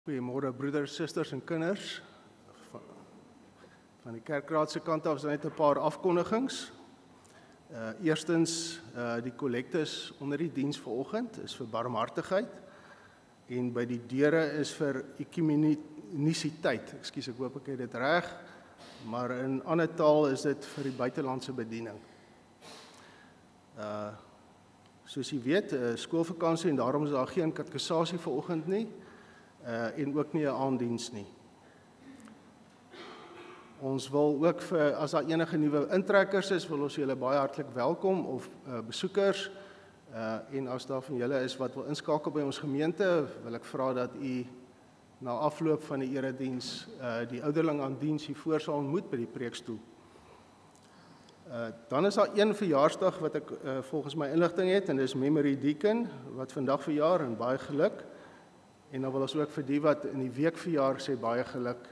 Goeiemôre broeders, susters en kinders. Van die kerkraad se kant af is net 'n paar afkondigings. Eerstens, die kollektes onder die diens vanoggend is vir barmhartigheid en by die deure is vir ekumenisiteit. Ekskuus, ek hoop ek het dit reg, maar in ander taal is dit vir die buitelandse bediening. Soos jy weet, skoolvakansie en daarom is daar geen katekisasie vanoggend nie. En ook nie 'n aanddiens nie. Ons wil ook vir, as daar enige nuwe intrekkers is, wil ons julle baie hartlik welkom of besoekers. En as daar van julle is wat wil inskakel by ons gemeente, wil ek vra dat u na afloop van die erediens die ouderling aan diens hier voor sal ontmoet by die preekstoel. Dan is daar een verjaarsdag wat ek volgens my inligting het, en dis Memory Deacon wat vandag verjaar en baie geluk. En dan wil ons ook vir die wat in die week verjaar sê baie geluk.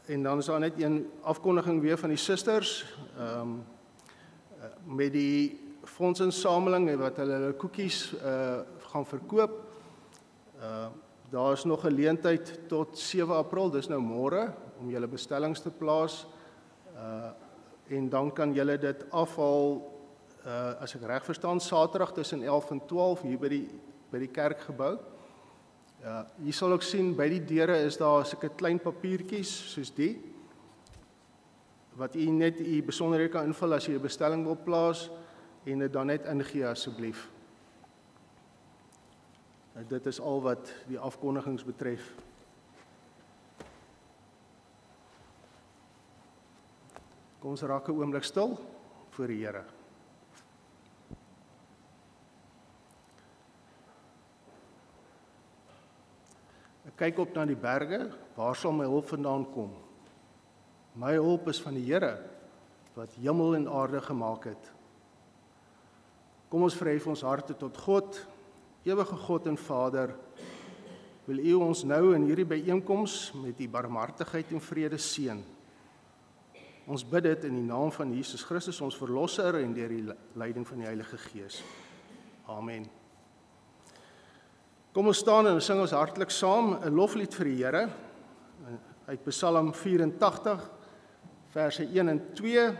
En dan is daar net een afkondiging weer van die susters, met die fondsinsameling wat hulle koekies gaan verkoop. Daar is nog geleentheid tot 7 April, dis nou môre, om julle bestellings te plaas. En dan kan julle dit afhaal, as ek reg verstaan, Saterdag tussen 11 en 12 hier by die kerkgebou. Jy sal ook sien, by die deure is daar sulke klein papiertjies soos die, wat jy net jy besonderhede kan invul as jy 'n bestelling wil plaas, en dit dan net ingee asseblief. Dit is al wat die afkondigings betref. Kom ons raak 'n oomblik stil voor die Here. Kyk op na die berge, waar sal my hulp vandaan kom? My hulp is van die Here, wat hemel en aarde gemaak het. Kom ons verhef ons harte tot God, ewige God en Vader, wil U ons nou in hierdie byeenkoms met U barmhartigheid en vrede seën. Ons bid dit in die naam van Jesus Christus, ons Verlosser, en deur die leiding van die Heilige Gees. Amen. Kom ons staan en ons sing ons hartlik saam 'n loflied vir die Here uit Psalm 84 verse 1 en 2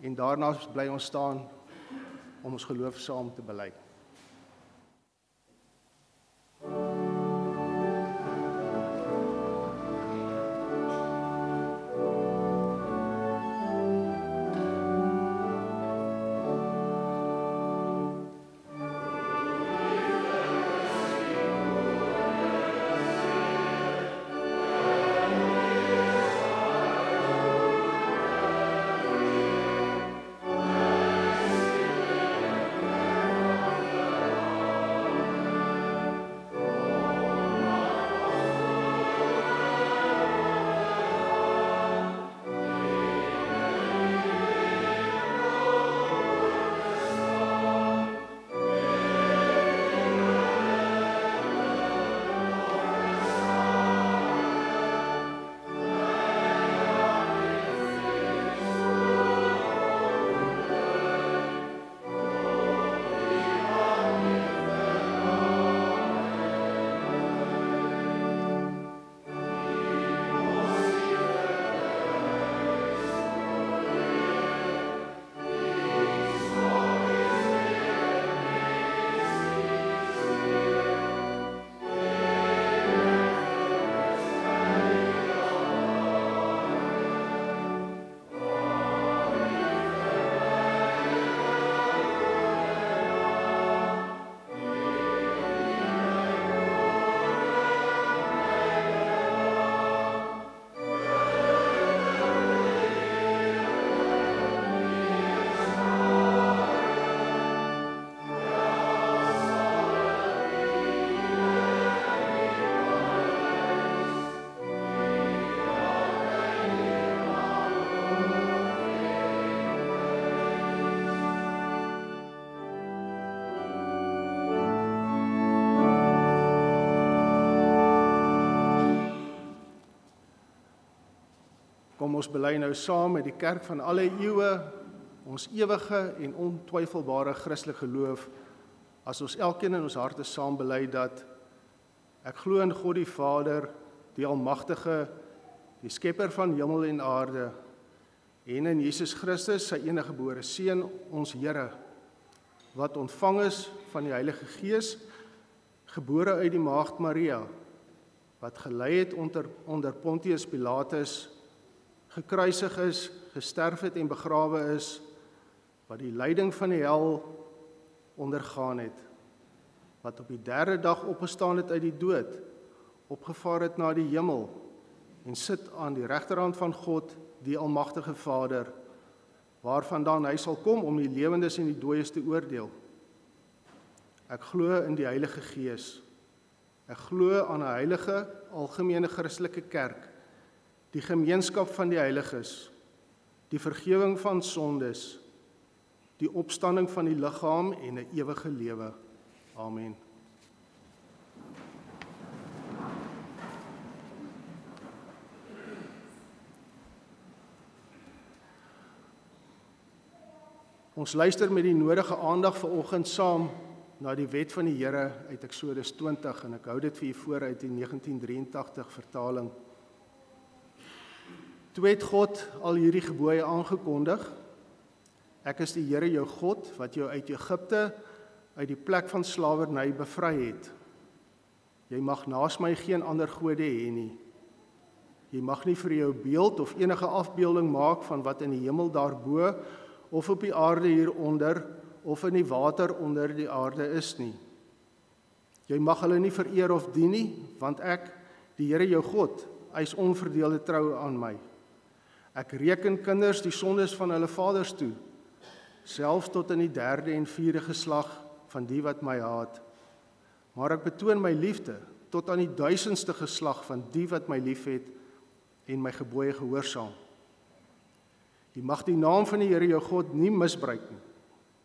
en daarna bly ons staan om ons geloof saam te bely. Kom ons bely nou saam met die kerk van alle eeue, ons ewige en ontwyfelbare Christelike geloof, as ons elkeen in ons harte saam bely dat Ek glo in God die Vader, die Almagtige, die Skepper van hemel en aarde, en in Jesus Christus, sy eniggebore Seun, ons Here, wat ontvang is van die Heilige Gees, gebore uit die Maagd Maria, wat gelei het onder Pontius Pilatus, gekruisig is, gesterf het en begrawe is, wat die lyding van die hel ondergaan het, wat op die 3de dag opgestaan het uit die dood, opgevaar het na die hemel, en sit aan die regterhand van God, die Almagtige Vader, waarvandaan hy sal kom om die lewendes en die dooies te oordeel. Ek glo in die Heilige Gees. Ek glo aan 'n heilige, algemene Christelike kerk, die gemeenskap van die heiliges, die vergifnis van sondes, die opstanding van die liggaam en 'n ewige lewe. Amen. Ons luister met die nodige aandag vanoggend saam na die wet van die Here uit Eksodus 20 en ek hou dit vir u voor uit die 1983 vertaling. Toe het God al hierdie gebooie aangekondig: Ek is die Here jou God wat jou uit Egipte, uit die plek van slawerny bevry het. Jy mag naas my geen ander gode hê nie. Jy mag nie vir jou beeld of enige afbeelding maak van wat in die hemel daarbo of op die aarde hieronder of in die water onder die aarde is nie. Jy mag hulle nie vereer of dien nie, want ek, die Here jou God, eis onverdeelde trou aan my. Ek reken kinders die sondes van hulle vaders toe, selfs tot in die 3de en 4de geslag van die wat my haat. Maar ek betoon my liefde tot aan die 1000ste geslag van die wat my liefhet en my gebooie gehoorsaam. Jy mag die naam van die Here jou God nie misbruik nie,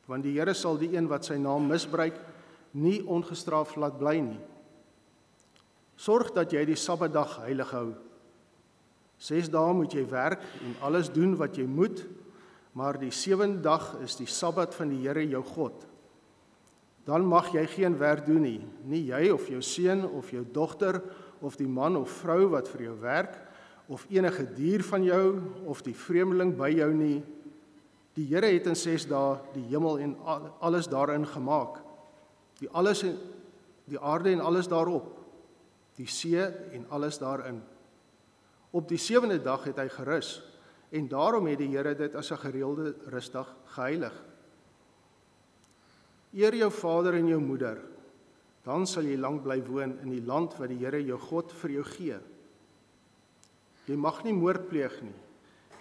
want die Here sal die een wat sy naam misbruik nie ongestraf laat bly nie. Sorg dat jy die Sabbatdag heilig hou. 6 dae moet jy werk en alles doen wat jy moet, maar die 7de dag is die Sabbat van die Here jou God. Dan mag jy geen werk doen nie, nie jy of jou seun of jou dogter of die man of vrou wat vir jou werk, of enige dier van jou of die vreemdeling by jou nie. Die Here het in 6 dae die hemel en alles daarin gemaak, die aarde en alles daarop, die see en alles daarin. Op die 7de dag het hy gerus, en daarom het die Here dit as 'n gereelde rusdag geheilig. Eer jou vader en jou moeder, dan sal jy lank bly woon in die land wat die Here jou God vir jou gee. Jy mag nie moord pleeg nie,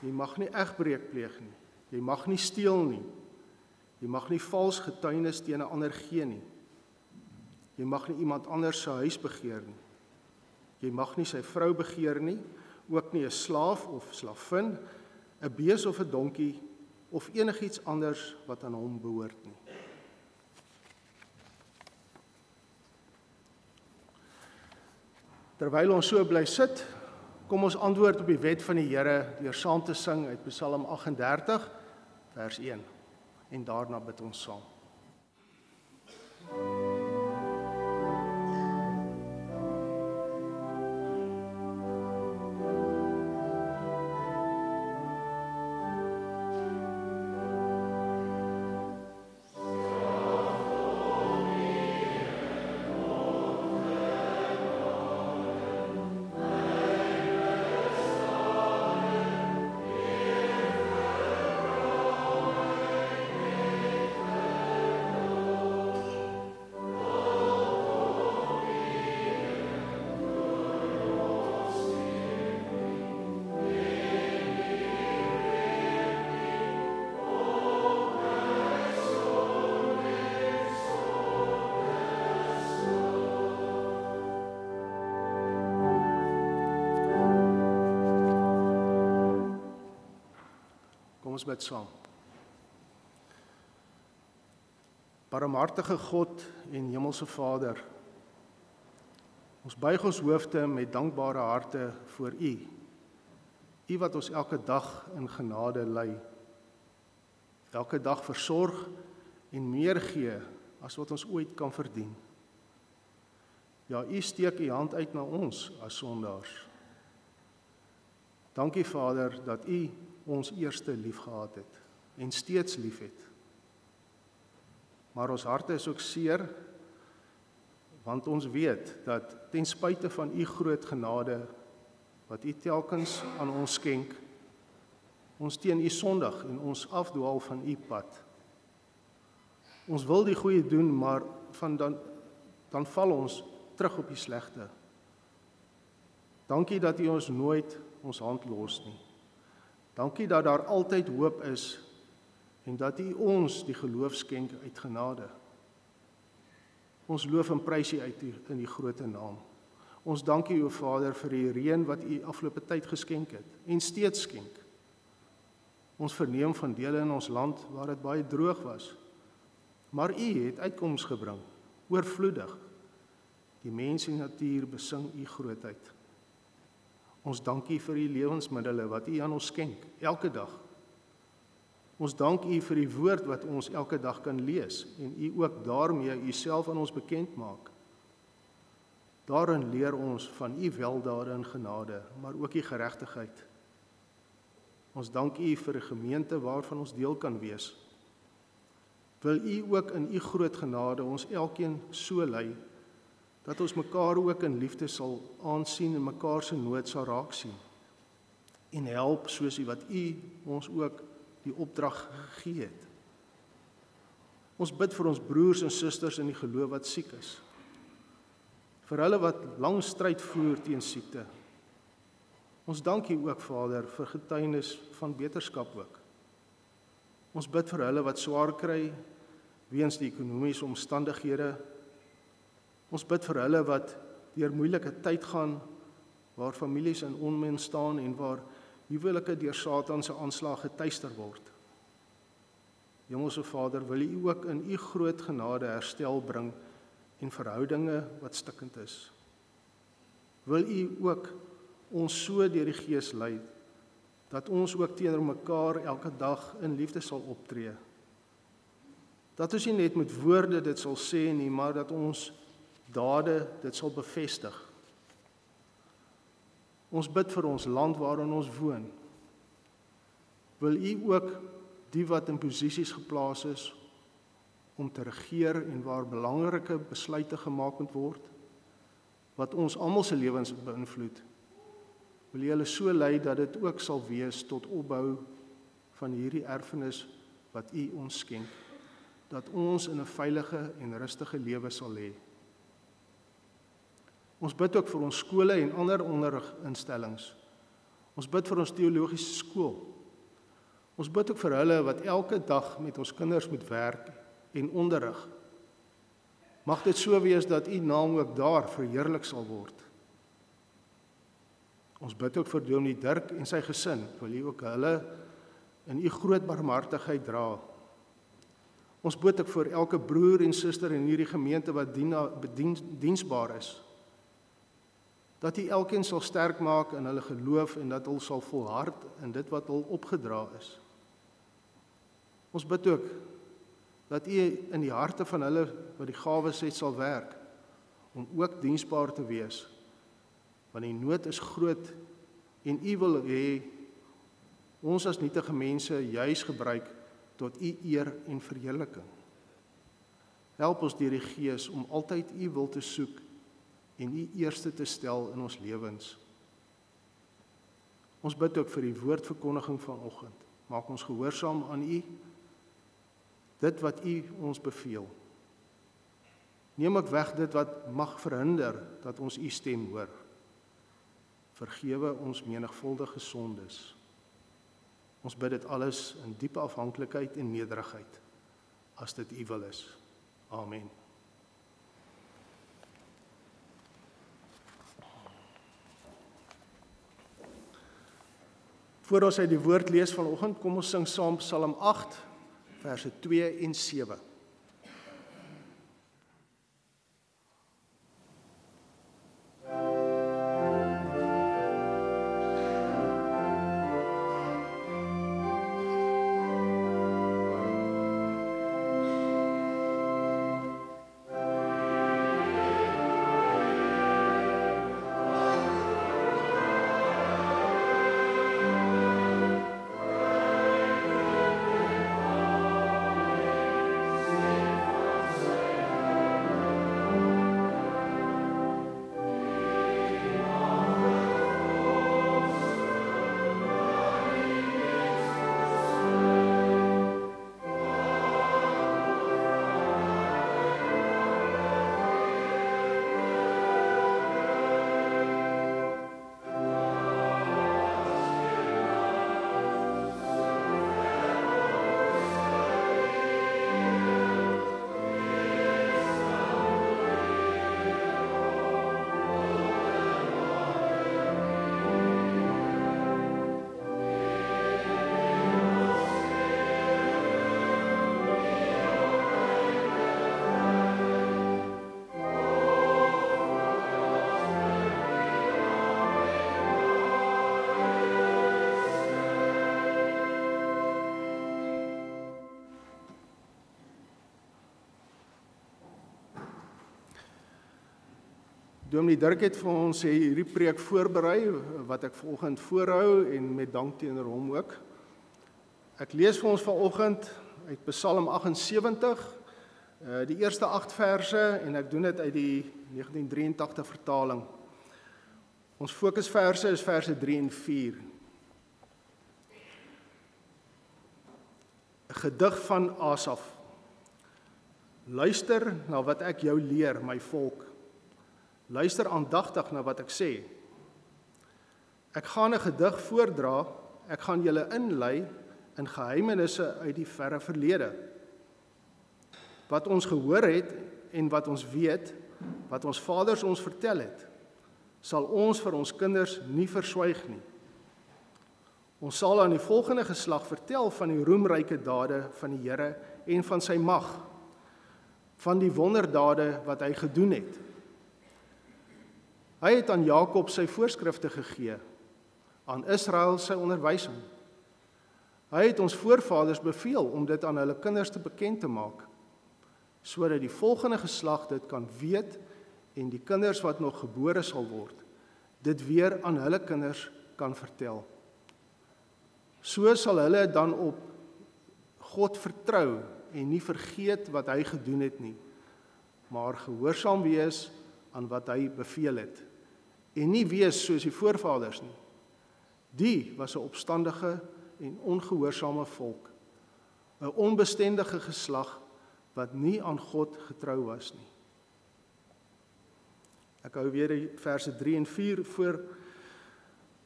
jy mag nie egbreek pleeg nie, jy mag nie steel nie, jy mag nie vals getuienis teen 'n ander gee nie, jy mag nie iemand anders se huis begeer nie, jy mag nie sy vrou begeer nie, ook nie 'n slaaf of slavin, 'n bees of 'n donkie, of enigiets anders wat aan hom behoort nie. Terwyl ons so bly sit, kom ons antwoord op die wet van die Here deur saam te sing uit Psalm 38, vers 1. En daarna bid ons saam. Kom ons bid saam. Barmhartige God en Hemelse Vader, ons buig ons hoofde met dankbare harte voor U, U wat ons elke dag in genade lei, elke dag versorg en meer gee as wat ons ooit kan verdien. Ja, U steek U hand uit na ons as sondaars. Dankie Vader dat U ons eerste lief gehad het en steeds lief het. Maar ons harte is ook seer, want ons weet dat ten spyte van U groot genade, wat U telkens aan ons skenk, ons teen U sondig en ons afdwaal van U pad. Ons wil die goeie doen, maar dan val ons terug op die slegte. Dankie dat U ons nooit ons hand los nie. Dankie dat daar altyd hoop is en dat U ons die geloof skenk uit genade. Ons loof en prys U uit in die grote naam. Ons dank U, o Vader, vir die reën wat U afgelope tyd geskenk het en steeds skenk. Ons verneem van dele in ons land waar dit baie droog was, maar U het uitkoms gebring, oorvloedig. Die mens en natuur besing U grootheid. Ons dank U vir die lewensmiddele wat U aan ons skenk, elke dag. Ons dank U vir die woord wat ons elke dag kan lees en U ook daarmee U self aan ons bekend maak. Daarin leer ons van U weldade en genade, maar ook U geregtigheid. Ons dank U vir 'n gemeente waarvan ons deel kan wees. Wil U ook in U groot genade ons elkeen so lei, dat ons mekaar ook in liefde sal aansien en mekaar se nood sal raak sien. En help soos wat U ons ook die opdrag gegee het. Ons bid vir ons broers en susters in die geloof wat siek is. Vir hulle wat lang stryd voer teen siekte. Ons dank U ook, Vader, vir getuienis van beterskap ook. Ons bid vir hulle wat swaar kry weens die ekonomiese omstandighede. Ons bid vir hulle wat deur moeilike tyd gaan, waar families in onmin staan en waar huwelike deur Satan se aanslag getuister word. Hemelse Vader, wil U ook in U groot genade herstel bring en verhoudinge wat stikkend is. Wil U ook ons so deur die Gees lei, dat ons ook teenoor mekaar elke dag in liefde sal optree. Dat ons nie net met woorde dit sal sê nie, maar dat ons dade dit sal bevestig. Ons bid vir ons land waarin ons woon. Wil U ook die wat in posisies geplaas is om te regeer en waar belangrike besluite gemaak moet word, wat ons almal se lewens beïnvloed, wil U hulle so lei dat dit ook sal wees tot opbou van hierdie erfenis wat U ons skenk, dat ons in 'n veilige en rustige lewe sal hê. Ons bid ook vir ons skole en ander onderriginstellings. Ons bid vir ons teologiese skool. Ons bid ook vir hulle wat elke dag met ons kinders moet werk en onderrig. Mag dit so wees dat U naam ook daar verheerlik sal word. Ons bid ook vir Dominee Dirk en sy gesin, wil U ook hulle in U groot barmhartigheid dra. Ons bid ook vir elke broer en suster in hierdie gemeente wat diensbaar is, dat U elkeen sal sterk maak in hulle geloof en dat hulle sal volhard in dit wat hulle opgedra is. Ons bid ook dat U in die harte van hulle wat die gawes het sal werk, om ook diensbaar te wees, want die nood is groot en U wil hê ons as nietige mense juis gebruik tot U eer en verheerliking. Help ons deur die Gees om altyd U wil te soek en U eerste te stel in ons lewens. Ons bid ook vir die woordverkondiging vanoggend. Maak ons gehoorsaam aan U, dit wat U ons beveel. Neem ook weg dit wat mag verhinder dat ons U stem hoor. Vergewe ons menigvuldige sondes. Ons bid dit alles in diepe afhanklikheid en nederigheid, as dit U wil is. Amen. Voor ons uit die woord lees vanoggend, kom ons sing saam Psalm 8, verse 2 en 7. O Dominee Dirk het vir ons hierdie preek voorberei, wat ek vanoggend voorhou en met dank teenoor hom ook. Ek lees vir ons vanoggend uit Psalm 78, die eerste 8 verse, en ek doen dit uit die 1983 vertaling. Ons fokusverse is verse 3 en 4. 'n Gedig van Asaf. Luister na wat ek jou leer, my volk. Luister aandagtig na wat ek sê. Ek gaan 'n gedig voordra, ek gaan julle inlei in geheimenisse uit die verre verlede. Wat ons gehoor het en wat ons weet, wat ons vaders ons vertel het, sal ons vir ons kinders nie verswyg nie. Ons sal aan die volgende geslag vertel van die roemryke dade van die Here en van sy mag, van die wonderdade wat hy gedoen het. Hy het aan Jakob sy voorskrifte gegee, aan Israel sy onderwysing. Hy het ons voorvaders beveel om dit aan hulle kinders te bekend te maak, sodat die volgende geslag dit kan weet en die kinders wat nog gebore sal word, dit weer aan hulle kinders kan vertel. So sal hulle dan op God vertrou en nie vergeet wat hy gedoen het nie, maar gehoorsaam wees aan wat hy beveel het, en nie wees soos die voorvaders nie. Die was 'n opstandige en ongehoorsame volk, 'n onbestendige geslag wat nie aan God getrou was nie. Ek hou weer die verse 3 en 4 voor.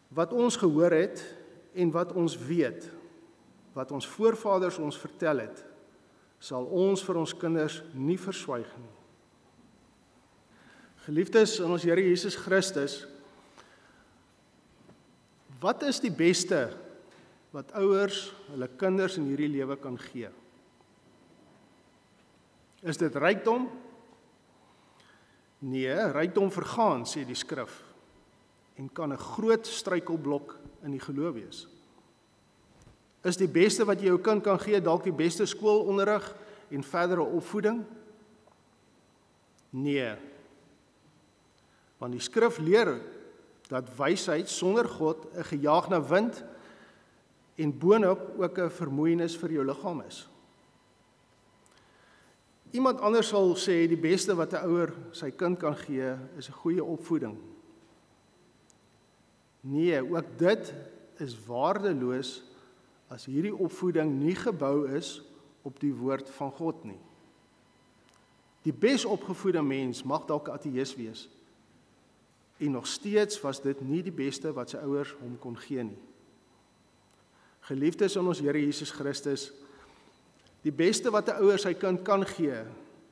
Wat ons gehoor het en wat ons weet, wat ons voorvaders ons vertel het, sal ons vir ons kinders nie verswyg nie. Geliefdes in ons Here Jesus Christus, wat is die beste wat ouers hulle kinders in hierdie lewe kan gee? Is dit rykdom? Nee, rykdom vergaan, sê die skrif, en kan 'n groot struikelblok in die geloof wees. Is die beste wat jy jou kind kan gee dalk die beste skoolonderrig en verdere opvoeding? Nee. Want die skrif leer dat wysheid sonder God 'n gejaag na wind en boonop ook 'n vermoeienis vir jou liggaam is. Iemand anders sal sê die beste wat 'n ouer sy kind kan gee is 'n goeie opvoeding. Nee, ook dit is waardeloos as hierdie opvoeding nie gebou is op die woord van God nie. Die besopgevoede mens mag dalk 'n ateïs wees, en nog steeds was dit nie die beste wat sy ouers hom kon gee nie. Geliefdes in ons Here Jesus Christus, die beste wat 'n ouer sy kind kan gee,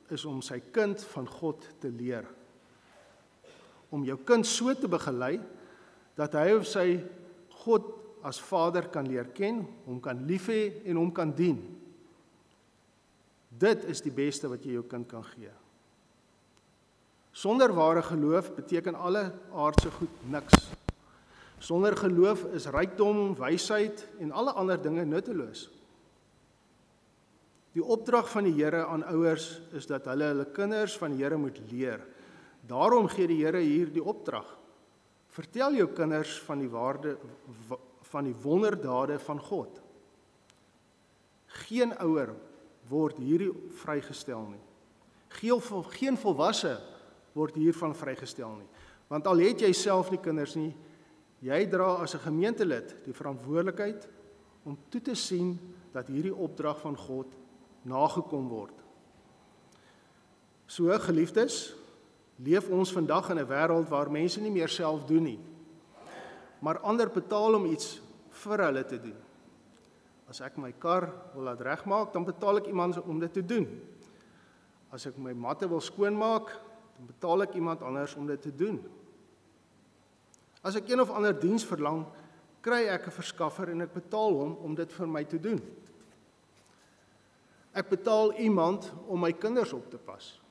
is om sy kind van God te leer. Om jou kind so te begelei, dat hy of sy God as Vader kan leer ken, hom kan lief hê en hom kan dien. Dit is die beste wat jy jou kind kan gee. Sonder ware geloof beteken alle aardse goed niks. Sonder geloof is rykdom, wysheid en alle ander dinge nutteloos. Die opdrag van die Here aan ouers is dat hulle kinders van die Here moet leer. Daarom gee die Here hier die opdrag. Vertel jou kinders van die wonderdade van God. Geen ouer word hierdie vrygestel nie. Geen volwasse word hiervan vrygestel nie. Want al het jy self nie kinders nie, jy dra as 'n gemeentelid die verantwoordelikheid om toe te sien dat hierdie opdrag van God nagekom word. So, geliefdes, leef ons vandag in 'n wêreld waar mense nie meer self doen nie, maar ander betaal om iets vir hulle te doen. As ek my kar wil laat regmaak, dan betaal ek iemand om dit te doen. As ek my matte wil skoonmaak, dan betaal ek iemand anders om dit te doen. As ek een of ander diens verlang, kry ek 'n verskaffer en ek betaal hom om dit vir my te doen. Ek betaal iemand om my kinders op te pas.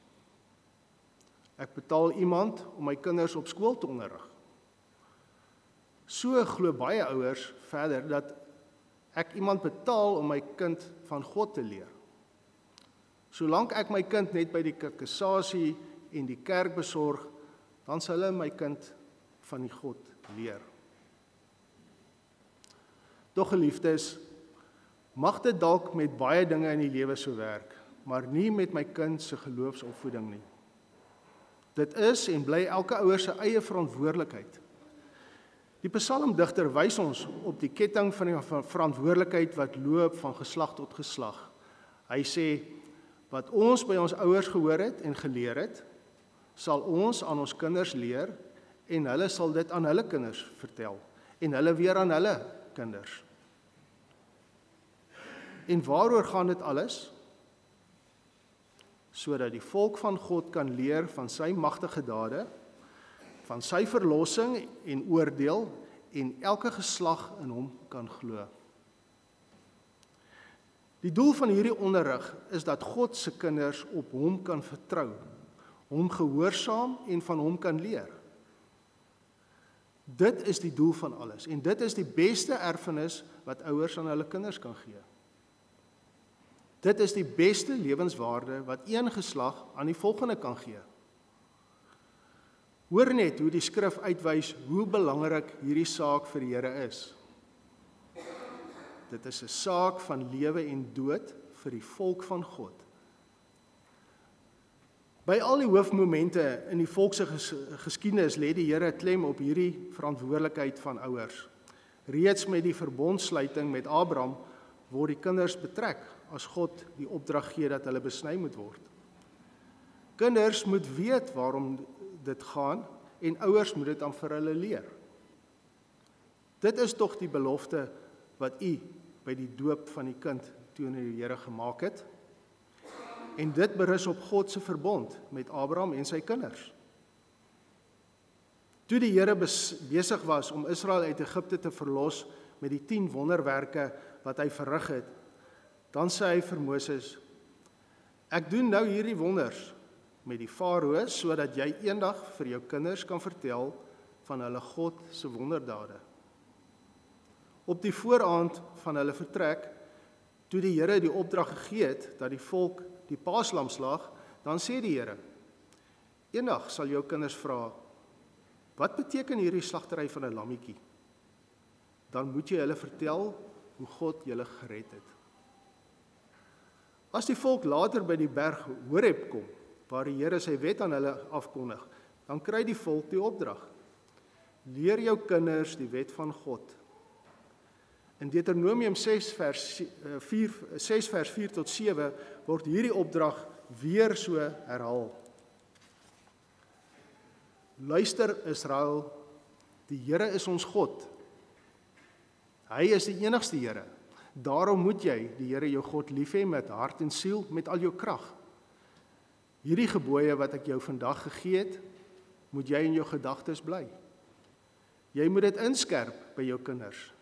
Ek betaal iemand om my kinders op skool te onderrig. So glo baie ouers verder dat ek iemand betaal om my kind van God te leer. Solank ek my kind net by die kateksasie en die kerk besorg, dan sal hulle my kind van die God leer. Tog geliefdes, mag dit dalk met baie dinge in die lewe so werk, maar nie met my kind se geloofsopvoeding nie. Dit is en bly elke ouer se eie verantwoordelikheid. Die psalmdigter wys ons op die ketting van die verantwoordelikheid wat loop van geslag tot geslag. Hy sê, wat ons by ons ouers gehoor het en geleer het, sal ons aan ons kinders leer en hulle sal dit aan hulle kinders vertel en hulle weer aan hulle kinders. En waaroor gaan dit alles? Sodat die volk van God kan leer van sy magtige dade, van sy verlossing en oordeel en elke geslag in hom kan glo. Die doel van hierdie onderrig is dat God se kinders op hom kan vertrou, hom gehoorsaam en van hom kan leer. Dit is die doel van alles en dit is die beste erfenis wat ouers aan hulle kinders kan gee. Dit is die beste lewenswaarde wat een geslag aan die volgende kan gee. Hoor net hoe die skrif uitwys hoe belangrik hierdie saak vir die Here is. Dit is 'n saak van lewe en dood vir die volk van God. By al die hoofmomente in die volk se geskiedenis lê die Here klem op hierdie verantwoordelikheid van ouers. Reeds met die verbondsluiting met Abraham word die kinders betrek as God die opdrag gee dat hulle besny moet word. Kinders moet weet waarom dit gaan en ouers moet dit dan vir hulle leer. Dit is tog die belofte wat u by die doop van die kind toe aan die Here gemaak het. En dit berus op God se verbond met Abraham en sy kinders. Toe die Here besig was om Israel uit Egipte te verlos met die 10 wonderwerke wat hy verrig het, dan sê hy vir Moses, ek doen nou hierdie wonders met die Farao, sodat jy eendag vir jou kinders kan vertel van hulle God se wonderdade. Op die vooraand van hulle vertrek, toe die Here die opdrag gegee het dat die volk die paaslam slag, dan sê die Here, eendag sal jou kinders vra, wat beteken hierdie slagtery van 'n lammetjie? Dan moet jy hulle vertel hoe God julle gered het. As die volk later by die berg Horeb kom, waar die Here sy wet aan hulle afkondig, dan kry die volk die opdrag. Leer jou kinders die wet van God. In Deuteronomium 6 vers 4 tot 7 word hierdie opdrag weer so herhaal. Luister Israel, die Here is ons God. Hy is die enigste Here. Daarom moet jy die Here jou God lief hê met hart en siel, met al jou krag. Hierdie gebooie wat ek jou vandag gegee het, moet jy in jou gedagtes bly. Jy moet dit inskerp by jou kinders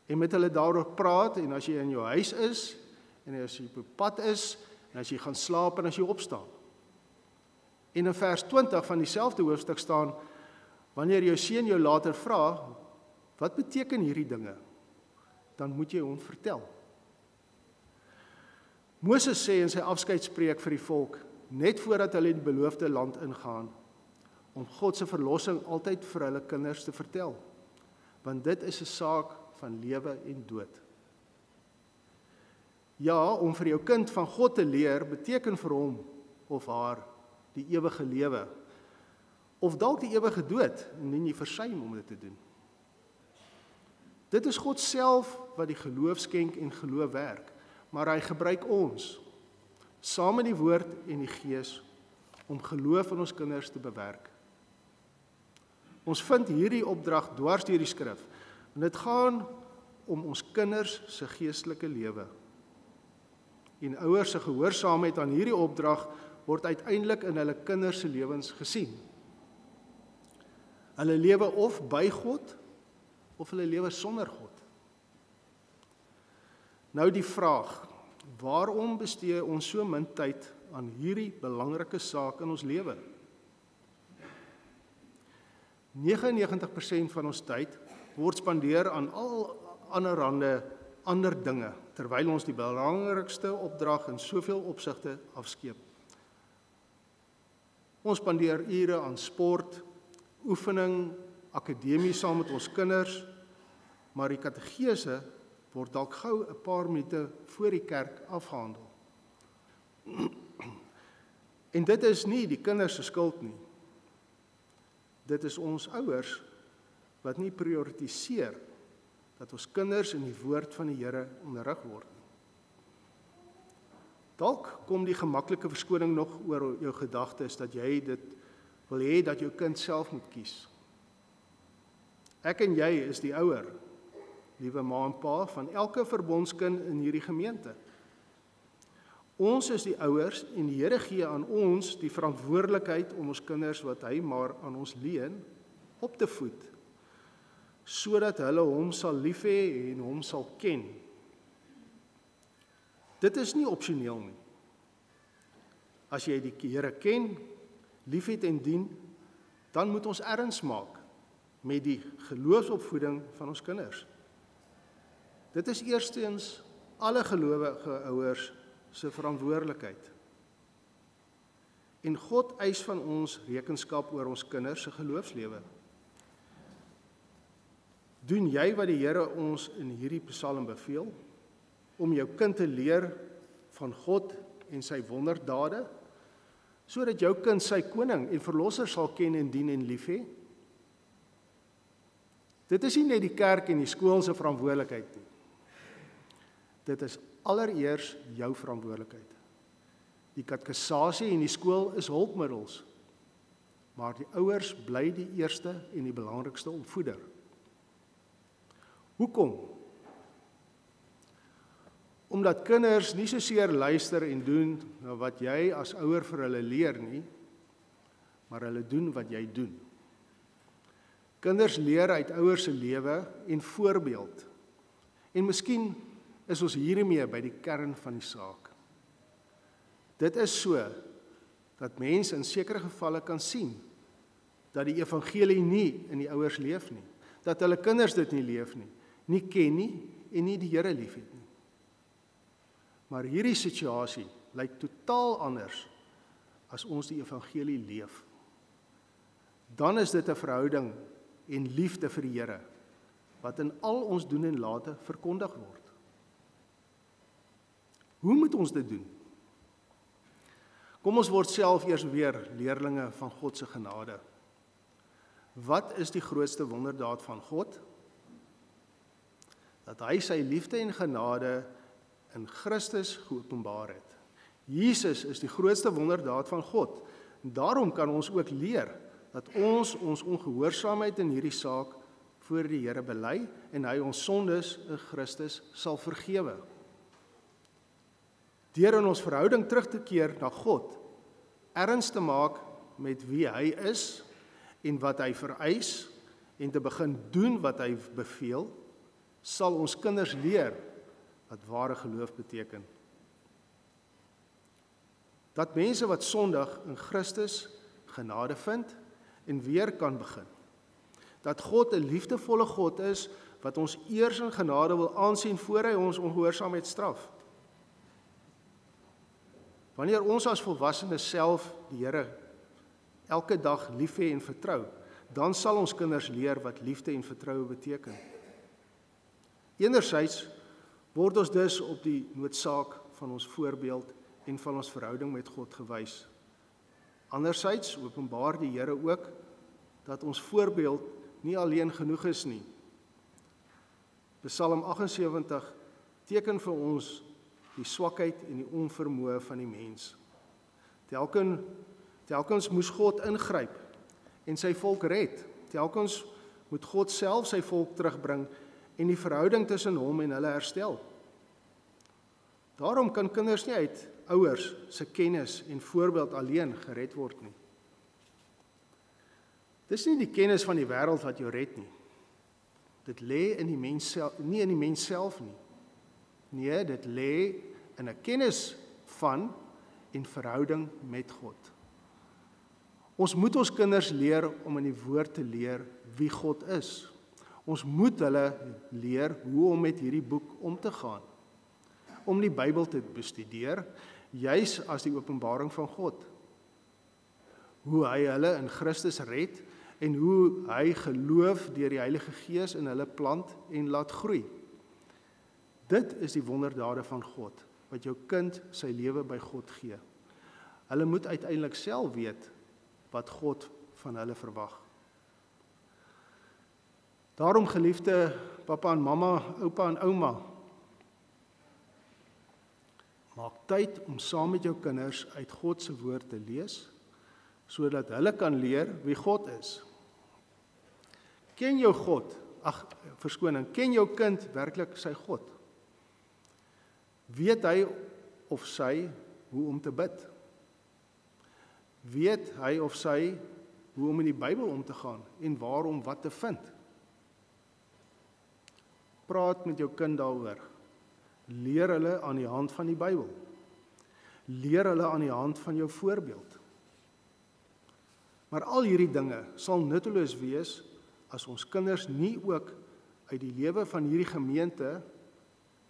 en met hulle daaroor praat, en as jy in jou huis is, en as jy op pad is, en as jy gaan slaap en as jy opstaan. En in vers 20 van dieselfde hoofstuk staan, wanneer jou seun jou later vra, wat beteken hierdie dinge? Dan moet jy hom vertel. Moses sê in sy afskeidspreek vir die volk, net voordat hulle die beloofde land ingaan, om God se verlossing altyd vir hulle kinders te vertel, want dit is 'n saak van lewe en dood. Ja, om vir jou kind van God te leer, beteken vir hom of haar die ewige lewe, of dalk die ewige dood, indien jy versuim om dit te doen. Dit is God self wat die geloof skenk en geloof werk, maar hy gebruik ons, saam met die woord en die gees, om geloof in ons kinders te bewerk. Ons vind hierdie opdrag dwars deur die skrif, en dit gaan om ons kinders se geestelike lewe. En ouers se gehoorsaamheid aan hierdie opdrag word uiteindelik in hulle kinders se lewens gesien. Hulle lewe of by God, of hulle lewe sonder God. Nou die vraag, waarom bestee ons so min tyd aan hierdie belangrike saak in ons lewe? 99% van ons tyd word spandeer aan allerhande ander dinge, terwyl ons die belangrikste opdrag in soveel opsigte afskeep. Ons spandeer ure aan sport, oefening, akademie saam met ons kinders, maar die katekese word dalk gou 'n paar minute voor die kerk afgehandel. En dit is nie die kinders se skuld nie. Dit is ons ouers wat nie prioritiseer dat ons kinders in die woord van die Here onderrig word nie. Dalk kom die gemaklike verskoning nog oor jou gedagtes dat jy dit wil hê dat jou kind self moet kies. Ek en jy is die ouer, liewe ma en pa, van elke verbondskind in hierdie gemeente. Ons is die ouers en die Here gee aan ons die verantwoordelikheid om ons kinders wat hy maar aan ons leen, op te voed, sodat hulle hom sal lief hê en hom sal ken. Dit is nie opsioneel nie. As jy die Here ken, liefhet en dien, dan moet ons erns maak met die geloofsopvoeding van ons kinders. Dit is eerstens alle gelowige ouers se verantwoordelikheid. En God eis van ons rekenskap oor ons kinders se geloofslewe. Doen jy wat die Here ons in hierdie Psalm beveel, om jou kind te leer van God en sy wonderdade, sodat jou kind sy koning en verlosser sal ken en dien en lief hê? Dit is nie net die kerk en die skool se verantwoordelikheid nie. Dit is allereers jou verantwoordelikheid. Die katekisasie en die skool is hulpmiddels, maar die ouers bly die eerste en die belangrikste opvoeder. Hoekom? Omdat kinders nie soseer luister en doen na wat jy as ouer vir hulle leer nie, maar hulle doen wat jy doen. Kinders leer uit ouers se lewe en voorbeeld. En miskien is ons hiermee by die kern van die saak. Dit is so dat mense in sekere gevalle kan sien dat die evangelie nie in die ouers leef nie, dat hulle kinders dit nie leef nie, nie ken nie en nie die Here liefhet nie. Maar hierdie situasie lyk totaal anders as ons die evangelie leef. Dan is dit 'n verhouding en liefde vir die Here wat in al ons doen en late verkondig word. Hoe moet ons dit doen? Kom ons word self eers weer leerlinge van God se genade. Wat is die grootste wonderdaad van God? Dat hy sy liefde en genade in Christus geopenbaar het. Jesus is die grootste wonderdaad van God. En daarom kan ons ook leer dat ons ongehoorsaamheid in hierdie saak voor die Here bely en hy ons sondes in Christus sal vergewe. Deur in ons verhouding terug te keer na God, erns te maak met wie hy is en wat hy vereis en te begin doen wat hy beveel, sal ons kinders leer wat ware geloof beteken. Dat mense wat sondig in Christus genade vind en weer kan begin. Dat God 'n liefdevolle God is wat ons eers in genade wil aansien voor hy ons ongehoorsaamheid straf. Wanneer ons as volwassenes self die Here elke dag lief hê en vertrou, dan sal ons kinders leer wat liefde en vertroue beteken. Enerzijds word ons dus op die noodsaak van ons voorbeeld en van ons verhouding met God gewys. Anderzijds openbaar die Here ook dat ons voorbeeld nie alleen genoeg is nie. Psalm 78 teken vir ons die swakheid en die onvermoë van die mens. Telkens moes God ingryp en sy volk red. Telkens moet God self sy volk terugbring en die verhouding tussen hom en hulle herstel. Daarom kan kinders nie uit ouers se kennis en voorbeeld alleen gered word nie. Dis nie die kennis van die wêreld wat jou red nie. Dit lê in die mens self, nie in die mens self nie. Nee, dit lê in 'n kennis van en verhouding met God. Ons moet ons kinders leer om in die woord te leer wie God is. Ons moet hulle leer hoe om met hierdie boek om te gaan. Om die Bybel te bestudeer, juis as die openbaring van God. Hoe hy hulle in Christus red en hoe hy geloof deur die Heilige Gees in hulle plant en laat groei. Dit is die wonderdade van God, wat jou kind sy lewe by God gee. Hulle moet uiteindelik self weet wat God van hulle verwag. Daarom, geliefde pappa en mamma, oupa en ouma, maak tyd om saam met jou kinders uit God se woord te lees, sodat hulle kan leer wie God is. Ken jou God, ken jou kind werklik sy God? Weet hy of sy hoe om te bid? Weet hy of sy hoe om in die Bybel om te gaan en waarom wat te vind? Praat met jou kind daaroor. Leer hulle aan die hand van die Bybel. Leer hulle aan die hand van jou voorbeeld. Maar al hierdie dinge sal nutteloos wees as ons kinders nie ook uit die lewe van hierdie gemeente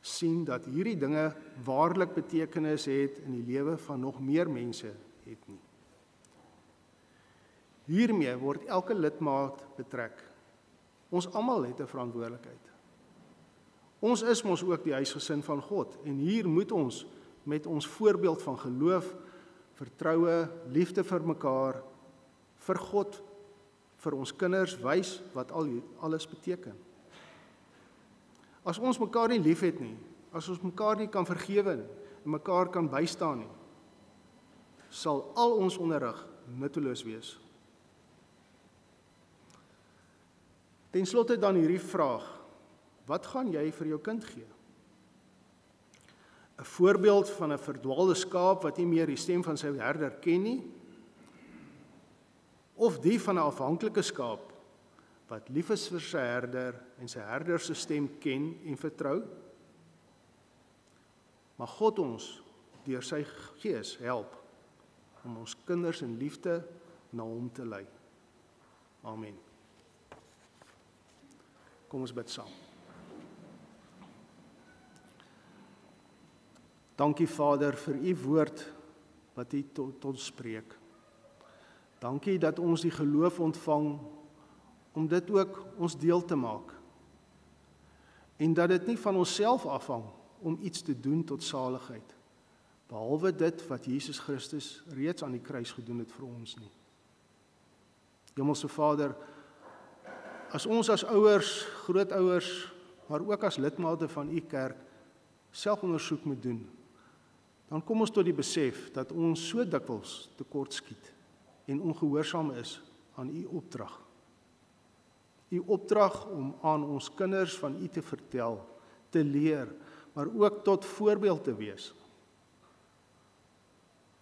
sien dat hierdie dinge waarlik betekenis het in die lewe van nog meer mense het nie. Hiermee word elke lidmaat betrek. Ons almal het 'n verantwoordelikheid. Ons is mos ook die huisgesin van God en hier moet ons met ons voorbeeld van geloof, vertroue, liefde vir mekaar, vir God, vir ons kinders wys wat alles beteken. As ons mekaar nie lief het nie, as ons mekaar nie kan vergewe nie, en mekaar kan bystaan nie, sal al ons onderrig nutteloos wees. Ten slotte dan hierdie vraag, wat gaan jy vir jou kind gee? 'n Voorbeeld van 'n verdwaalde skaap wat nie meer die stem van sy herder ken nie, of die van 'n afhanklike skaap wat lief is vir sy herder en sy herder se stem ken en vertrou? Mag God ons deur sy Gees help om ons kinders in liefde na hom te lei. Amen. Kom ons bid saam. Dankie Vader vir u woord wat u tot ons spreek. Dankie dat ons die geloof ontvang om dit ook ons deel te maak. En dat dit nie van onsself afhang om iets te doen tot saligheid, behalwe dit wat Jesus Christus reeds aan die kruis gedoen het vir ons nie. Hemelse Vader, as ons as ouers, grootouers, maar ook as lidmate van u kerk selfondersoek moet doen, dan kom ons tot die besef dat ons so dikwels tekortskiet en ongehoorsaam is aan u opdrag. U opdrag om aan ons kinders van u te vertel, te leer, maar ook tot voorbeeld te wees.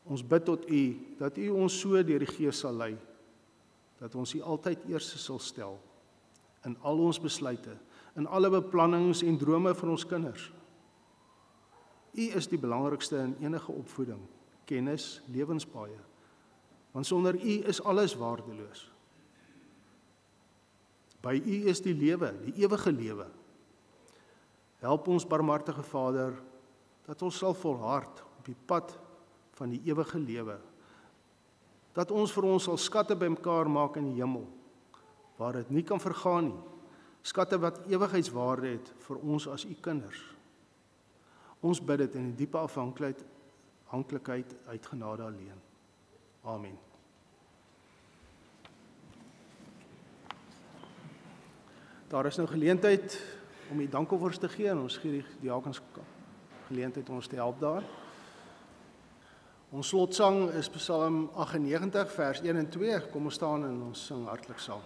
Ons bid tot u, dat u ons so deur die Gees sal lei, dat ons u altyd eers sal stel, in al ons besluite, in alle beplannings en drome vir ons kinders. U is die belangrikste in enige opvoeding, kennis, lewenspaaie, want sonder u is alles waardeloos. By u is die lewe, die ewige lewe. Help ons, barmhartige Vader, dat ons sal volhard op die pad van die ewige lewe, dat ons vir ons sal skatte bymekaar maak in die hemel, waar dit nie kan vergaan nie, skatte wat ewigheidswaarde het vir ons as u kinders. Ons bid dit in die diepe afhanklikheid uit genade alleen. Amen. Daar is nou geleentheid om die dankoffers te gee en ons gee die diakens geleentheid om ons te help daar. Ons slotsang is Psalm 98 vers 1 en 2. Kom ons staan en ons sing hartlik saam.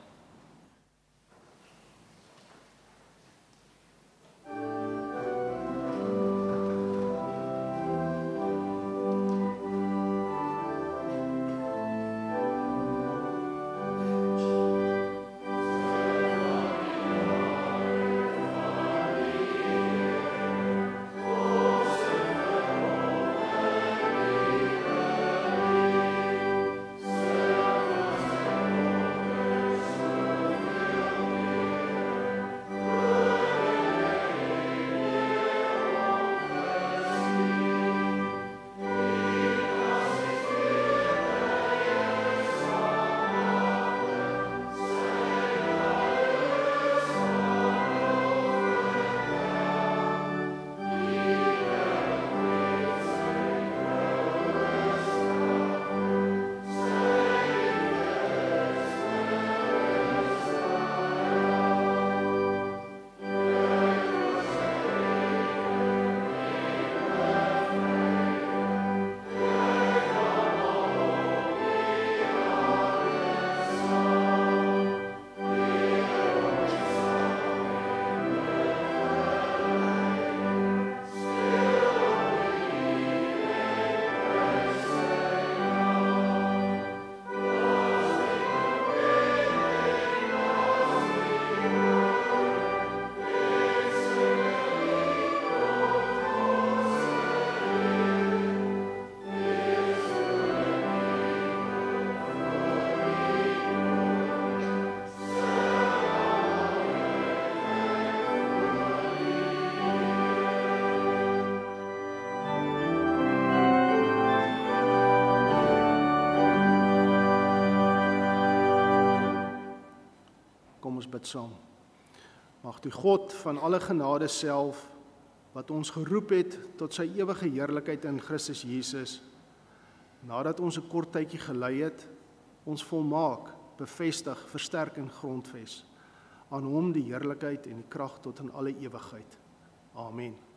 ons bid saam. Mag die God van alle genade self, wat ons geroep het tot sy ewige heerlikheid in Christus Jesus, nadat ons 'n kort tydjie gelei het, ons volmaak, bevestig, versterk en grondves. Aan hom die heerlikheid en die krag tot in alle ewigheid. Amen.